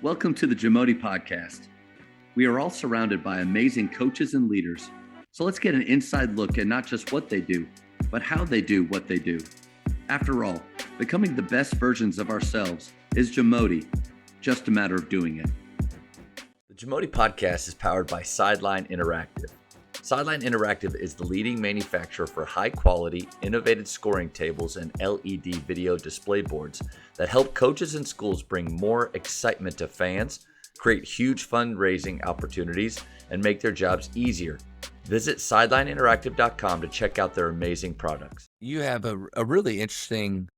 Welcome to the JAMODI podcast. We are all surrounded by amazing coaches and leaders. So let's get an inside look at not just what they do, but how they do what they do. After all, becoming the best versions of ourselves is JAMODI, just a matter of doing it. The JAMODI podcast is powered by Sideline Interactive. Sideline Interactive is the leading manufacturer for high-quality, innovative scoring tables and LED video display boards that help coaches and schools bring more excitement to fans, create huge fundraising opportunities, and make their jobs easier. Visit sidelineinteractive.com to check out their amazing products. You have a really interesting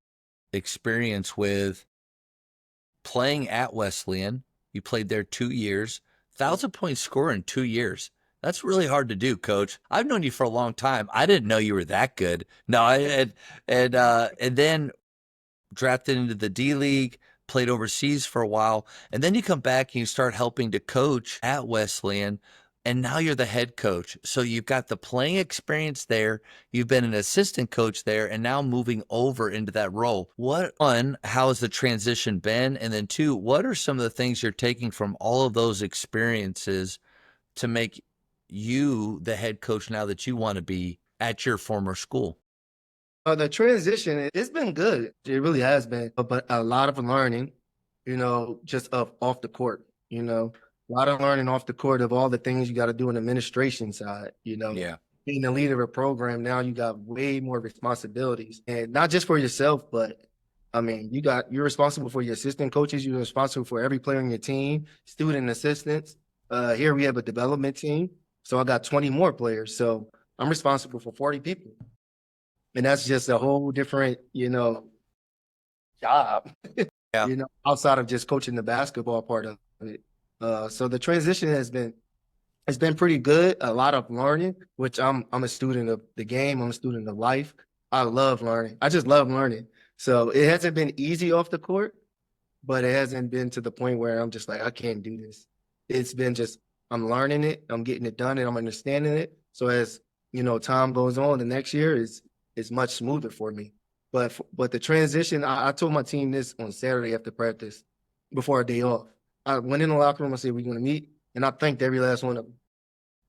experience with playing at Wesleyan. You played there 2 years, 1,000-point scorer in 2 years. That's really hard to do, Coach. I've known you for a long time. I didn't know you were that good. No, and then drafted into the D League, played overseas for a while, and then you come back and you start helping to coach at Wesleyan, and now you're the head coach. So you've got the playing experience there, you've been an assistant coach there, and now moving over into that role. One, how has the transition been? And then two, what are some of the things you're taking from all of those experiences to make you the head coach now that you want to be at your former school? The transition, it's been good. It really has been, but a lot of learning, just off the court, a lot of learning off the court of all the things you got to do in the administration side, Yeah. Being the leader of a program, now you got way more responsibilities, and not just for yourself, but you're responsible for your assistant coaches. You're responsible for every player on your team, student assistants. Here we have a development team. So I got 20 more players. So I'm responsible for 40 people. And that's just a whole different, job, Yeah. Outside of just coaching the basketball part of it. So the transition it's been pretty good. A lot of learning, which I'm a student of the game. I'm a student of life. I love learning. I just love learning. So it hasn't been easy off the court, but it hasn't been to the point where I'm just like, I can't do this. It's been just, I'm learning it, I'm getting it done, and I'm understanding it. So as time goes on, the next year is much smoother for me. But the transition, I told my team this on Saturday after practice, before a day off. I went in the locker room, I said, we're going to meet, and I thanked every last one of them.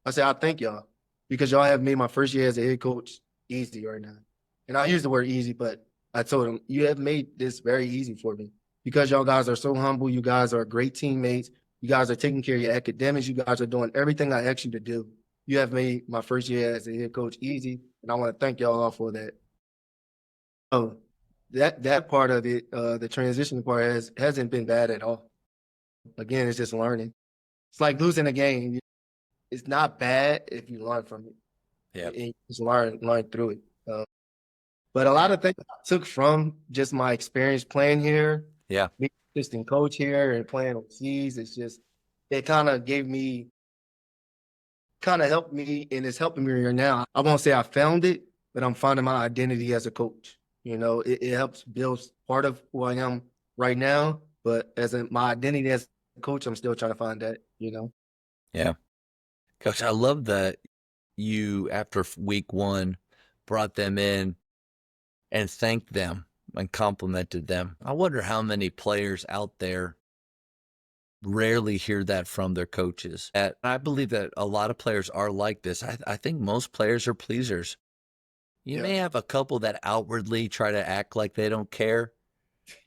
I said, I thank y'all, because y'all have made my first year as a head coach easy right now. And I use the word easy, but I told them, you have made this very easy for me, because y'all guys are so humble. You guys are great teammates. You guys are taking care of your academics. You guys are doing everything I asked you to do. You have made my first year as a head coach easy, and I want to thank y'all all for that. So that part of it, the transition part hasn't been bad at all. Again, it's just learning. It's like losing a game. It's not bad if you learn from it. Yeah. And you just learn through it. But a lot of things I took from just my experience playing here. Yeah. Being assistant coach here and playing overseas, it kind of helped me, and it's helping me here now. I won't say I found it, but I'm finding my identity as a coach. It helps build part of who I am right now, but my identity as a coach, I'm still trying to find that, Yeah. Coach, I love that you, after week one, brought them in and thanked them and complimented them. I wonder how many players out there rarely hear that from their coaches. And I believe that a lot of players are like this. I think most players are pleasers. You may have a couple that outwardly try to act like they don't care.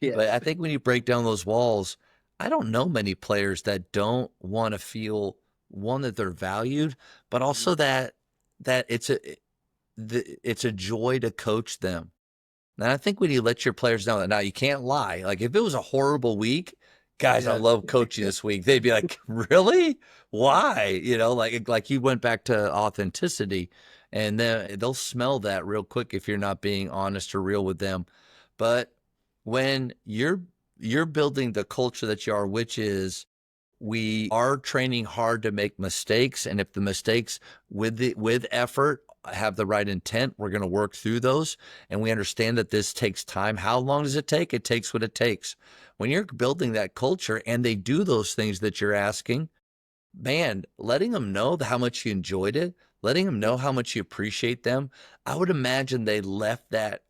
Yeah. But I think when you break down those walls, I don't know many players that don't want to feel, one, that they're valued, but also that it's a joy to coach them. And I think when you let your players know that, now you can't lie. Like if it was a horrible week, guys, I love coaching this week. They'd be like, really? Why? Like you went back to authenticity, and then they'll smell that real quick if you're not being honest or real with them. But when you're building the culture that you are, which is we are training hard to make mistakes, and if the mistakes with effort have the right intent, we're going to work through those. And we understand that this takes time. How long does it take? It takes what it takes. When you're building that culture and they do those things that you're asking, man, letting them know how much you enjoyed it, letting them know how much you appreciate them. I would imagine they left that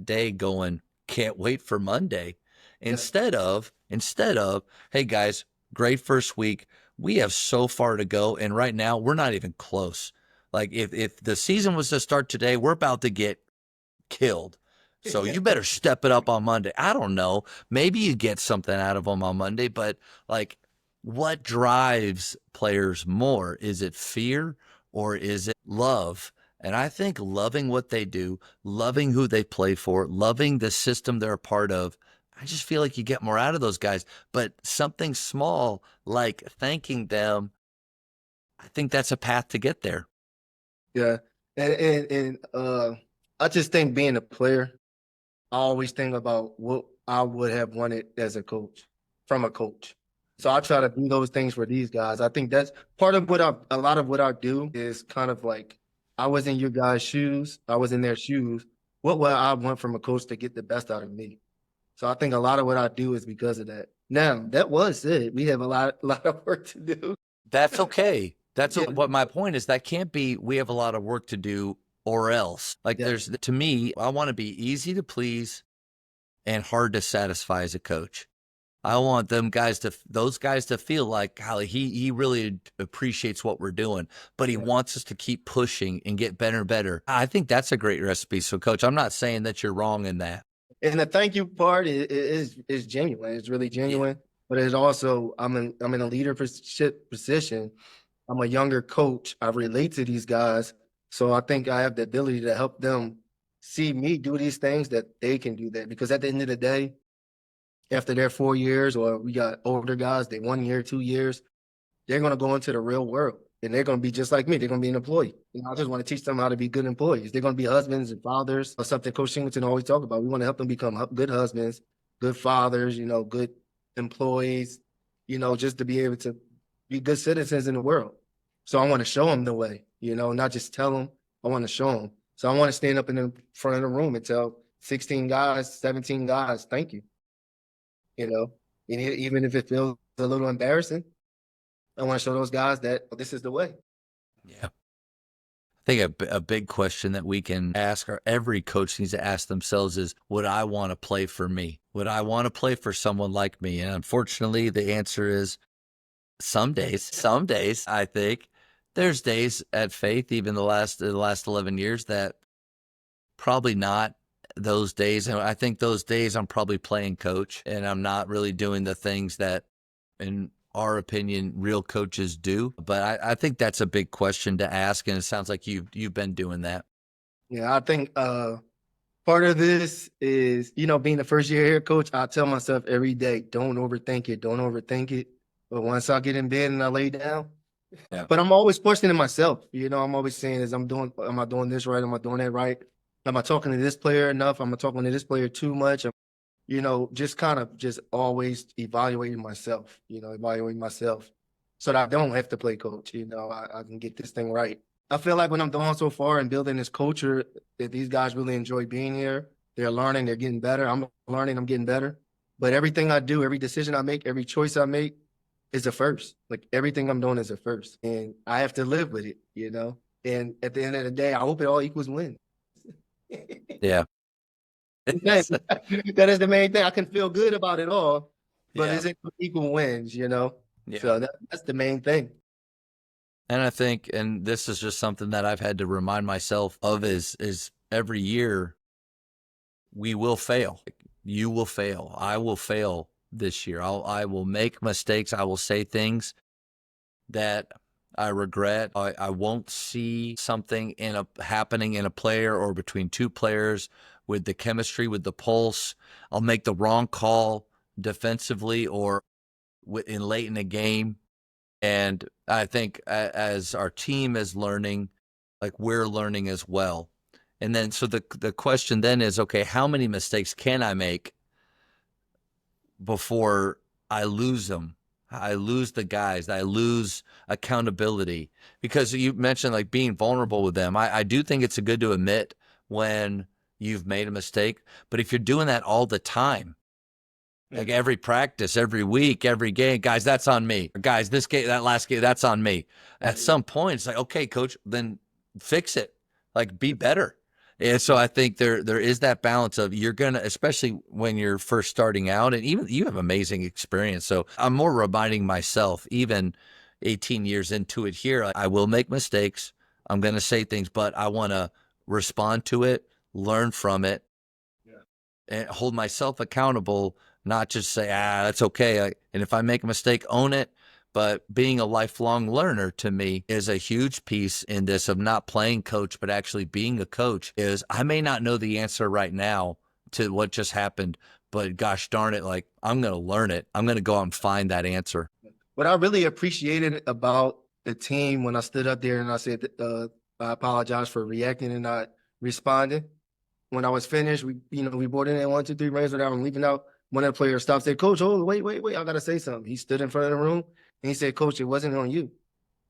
day going, can't wait for Monday. Instead of, hey guys, great first week. We have so far to go, and right now we're not even close. Like if the season was to start today, we're about to get killed. So you better step it up on Monday. I don't know. Maybe you get something out of them on Monday, but like what drives players more? Is it fear or is it love? And I think loving what they do, loving who they play for, loving the system they're a part of, I just feel like you get more out of those guys. But something small like thanking them, I think that's a path to get there. Yeah. And I just think being a player, I always think about what I would have wanted as a coach, from a coach. So I try to do those things for these guys. I think that's part of a lot of what I do is kind of like, I was in your guys' shoes. I was in their shoes. What would I want from a coach to get the best out of me? So I think a lot of what I do is because of that. Now, that was it. We have a lot of work to do. That's okay. That's Yeah. what my point is. That can't be, we have a lot of work to do or else. Like Yeah. there's, to me, I want to be easy to please and hard to satisfy as a coach. I want those guys to feel like how he really appreciates what we're doing, but he wants us to keep pushing and get better and better. I think that's a great recipe. So coach, I'm not saying that you're wrong in that. And the thank you part is genuine. It's really genuine, but it's also I'm in a leadership position. I'm a younger coach. I relate to these guys, so I think I have the ability to help them see me do these things that they can do that. Because at the end of the day, after their 4 years, or we got older guys, they 1 year, 2 years, they're going to go into the real world and they're going to be just like me. They're going to be an employee. And I just want to teach them how to be good employees. They're going to be husbands and fathers, or something Coach Singleton always talk about. We want to help them become good husbands, good fathers, good employees, just to be able to be good citizens in the world. So I want to show them the way, not just tell them. I want to show them. So I want to stand up in the front of the room and tell 16 guys, 17 guys, thank you. And even if it feels a little embarrassing, I want to show those guys that this is the way. Yeah. I think a big question that we can ask, or every coach needs to ask themselves, is, would I want to play for me? Would I want to play for someone like me? And unfortunately, the answer is some days, I think. There's days at Faith, even the last 11 years, that probably not those days. And I think those days I'm probably playing coach and I'm not really doing the things that, in our opinion, real coaches do. But I think that's a big question to ask. And it sounds like you've been doing that. Yeah, I think part of this is, being the first year head coach, I tell myself every day, don't overthink it. Don't overthink it. But once I get in bed and I lay down, but I'm always questioning myself. I'm always saying, am I doing this right? Am I doing that right? Am I talking to this player enough? Am I talking to this player too much? Just kind of just always evaluating myself, so that I don't have to play coach. I can get this thing right. I feel like when I'm doing so far and building this culture, that these guys really enjoy being here. They're learning, they're getting better. I'm learning, I'm getting better. But everything I do, every decision I make, every choice I make is a first. Like everything I'm doing is a first. And I have to live with it, And at the end of the day, I hope it all equals win. Yeah. That is the main thing. I can feel good about it all, but Yeah. is it equal wins, Yeah. So that's the main thing. And I think, and this is just something that I've had to remind myself of, is every year we will fail. You will fail. I will fail this year. I will make mistakes. I will say things that I regret. I won't see something happening in a player or between two players with the chemistry, with the pulse. I'll make the wrong call defensively or late in a game. And I think as our team is learning, like we're learning as well. And then, so the question then is, okay, how many mistakes can I make before I lose them? I lose the guys. I lose accountability. Because you mentioned like being vulnerable with them. I do think it's good to admit when you've made a mistake. But if you're doing that all the time, like every practice, every week, every game, guys, that's on me. Guys, this game, that last game, that's on me. At some point, it's like, okay, coach, then fix it. Like, be better. And so I think there is that balance of you're gonna, especially when you're first starting out, and even you have amazing experience. So I'm more reminding myself, even 18 years into it here, I will make mistakes. I'm gonna say things, but I want to respond to it, learn from it, and hold myself accountable, not just say, that's okay. And if I make a mistake, own it. But being a lifelong learner to me is a huge piece in this of not playing coach, but actually being a coach is I may not know the answer right now to what just happened, but gosh darn it, like I'm going to learn it. I'm going to go out and find that answer. What I really appreciated about the team when I stood up there and I said, I apologize for reacting and not responding. When I was finished, we brought in 1, 2, 3 rings without him leaving out. One of the players stopped, said, "Coach, oh, wait, I gotta say something." He stood in front of the room and he said, "Coach, it wasn't on you.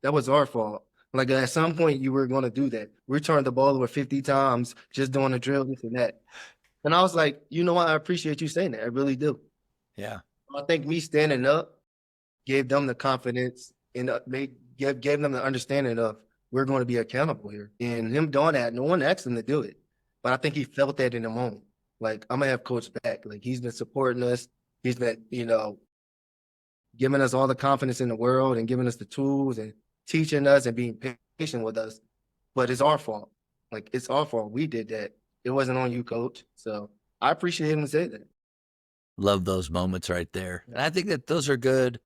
That was our fault. Like at some point you were gonna do that. We turned the ball over 50 times just doing the drill, this and that." And I was like, you know what? I appreciate you saying that. I really do. Yeah. I think me standing up gave them the confidence and gave them the understanding of we're going to be accountable here. And him doing that, no one asked him to do it. But I think he felt that in the moment. Like, I'm going to have Coach back. Like, he's been supporting us. He's been, giving us all the confidence in the world and giving us the tools and teaching us and being patient with us. But it's our fault. Like, it's our fault. We did that. It wasn't on you, Coach. So I appreciate him to say that. Love those moments right there. And I think that those are good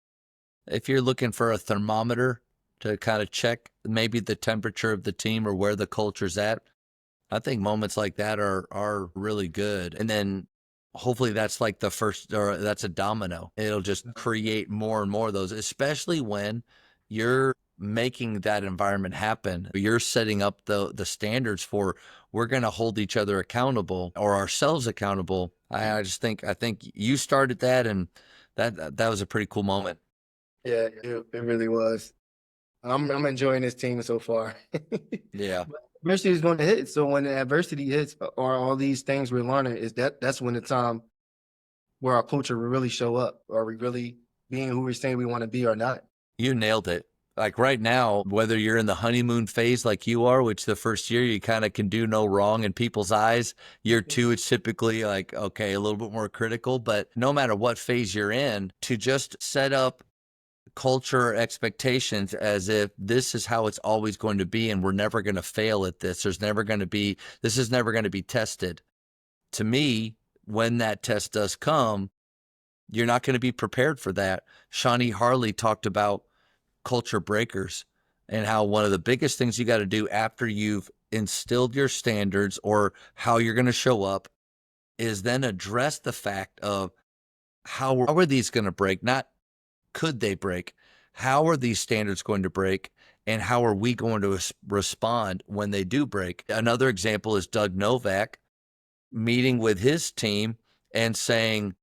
if you're looking for a thermometer to kind of check maybe the temperature of the team or where the culture's at. I think moments like that are really good. And then hopefully that's like the first, or that's a domino. It'll just create more and more of those, especially when you're making that environment happen. You're setting up the standards for we're going to hold each other accountable or ourselves accountable. I think you started that, and that was a pretty cool moment. Yeah, it really was. I'm enjoying this team so far. Yeah. Adversity is going to hit. So when the adversity hits, or all these things we're learning, that's when the time where our culture will really show up. Are we really being who we're saying we want to be or not? You nailed it. Like right now, whether you're in the honeymoon phase like you are, which the first year you kind of can do no wrong in people's eyes. Year 2, it's typically like, okay, a little bit more critical. But no matter what phase you're in, to just set up culture expectations as if this is how it's always going to be and we're never going to fail at this. This is never going to be tested. To me, when that test does come, you're not going to be prepared for that. Shawnee Harley talked about culture breakers and how one of the biggest things you got to do after you've instilled your standards or how you're going to show up is then address the fact of how are these going to break? Not could they break? How are these standards going to break? And how are we going to respond when they do break? Another example is Doug Novak meeting with his team and saying,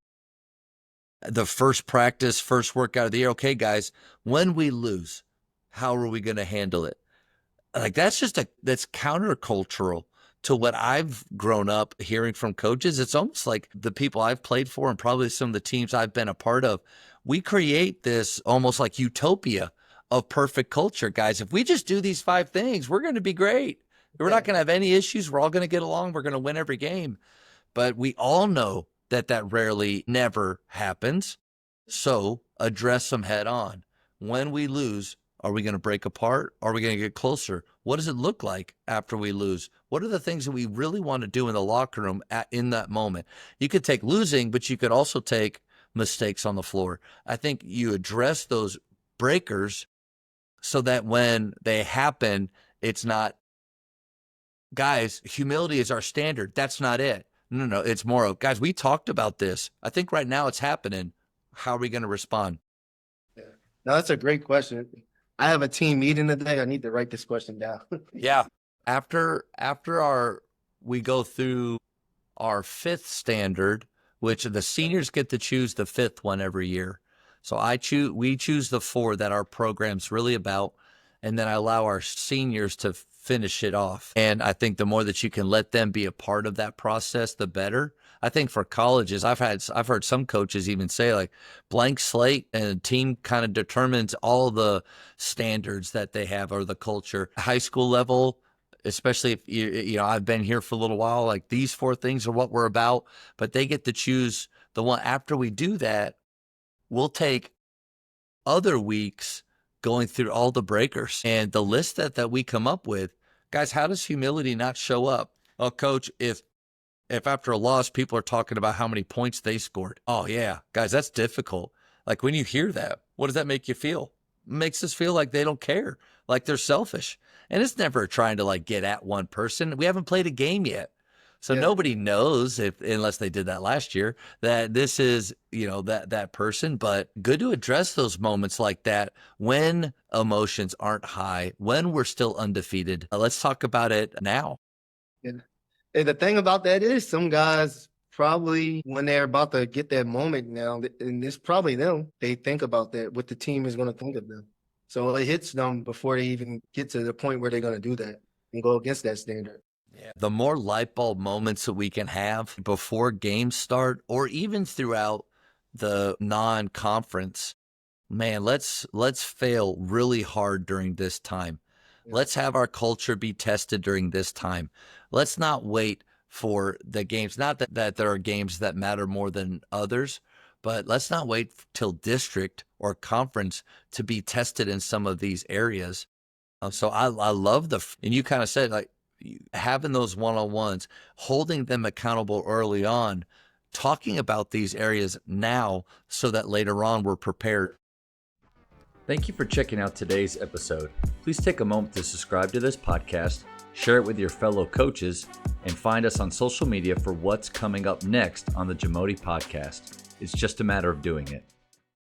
the first practice, first workout of the year, okay, guys, when we lose, how are we going to handle it? Like that's countercultural to what I've grown up hearing from coaches. It's almost like the people I've played for and probably some of the teams I've been a part of. We create this almost like utopia of perfect culture, guys. If we just do these 5 things, we're going to be great. We're not going to have any issues. We're all going to get along. We're going to win every game. But we all know that rarely never happens. So address them head on. When we lose, are we going to break apart? Are we going to get closer? What does it look like after we lose? What are the things that we really want to do in the locker room in that moment? You could take losing, but you could also take mistakes on the floor. I think you address those breakers so that when they happen, it's not, guys, humility is our standard. That's not it. No. It's more of, guys, we talked about this. I think right now it's happening. How are we going to respond? Yeah. No, that's a great question. I have a team meeting today. I need to write this question down. Yeah. After we go through our 5th standard, which the seniors get to choose the 5th one every year. So we choose the 4 that our program's really about, and then I allow our seniors to finish it off. And I think the more that you can let them be a part of that process, the better. I think for colleges, I've heard some coaches even say like blank slate, and a team kind of determines all the standards that they have or the culture. High school level, especially if I've been here for a little while, like these 4 things are what we're about, but they get to choose the one. After we do that, we'll take other weeks going through all the breakers and the list that we come up with. Guys, how does humility not show up? Oh, coach, if after a loss, people are talking about how many points they scored. Oh yeah, guys, that's difficult. Like when you hear that, what does that make you feel? It makes us feel like they don't care, like they're selfish. And it's never trying to like get at one person. We haven't played a game yet. So nobody knows, unless they did that last year, that this is, that person. But good to address those moments like that when emotions aren't high, when we're still undefeated. Let's talk about it now. And the thing about that is some guys probably, when they're about to get that moment now, and it's probably them, they think about that, what the team is going to think of them. So it hits them before they even get to the point where they're going to do that and go against that standard. Yeah. The more light bulb moments that we can have before games start or even throughout the non-conference, man, let's fail really hard during this time. Yeah. Let's have our culture be tested during this time. Let's not wait for the games. Not that there are games that matter more than others, but let's not wait till district or conference to be tested in some of these areas. So I love and you kind of said, like, having those one-on-ones, holding them accountable early on, talking about these areas now so that later on we're prepared. Thank you for checking out today's episode. Please take a moment to subscribe to this podcast, share it with your fellow coaches, and find us on social media for what's coming up next on the JAMODI podcast. It's just a matter of doing it.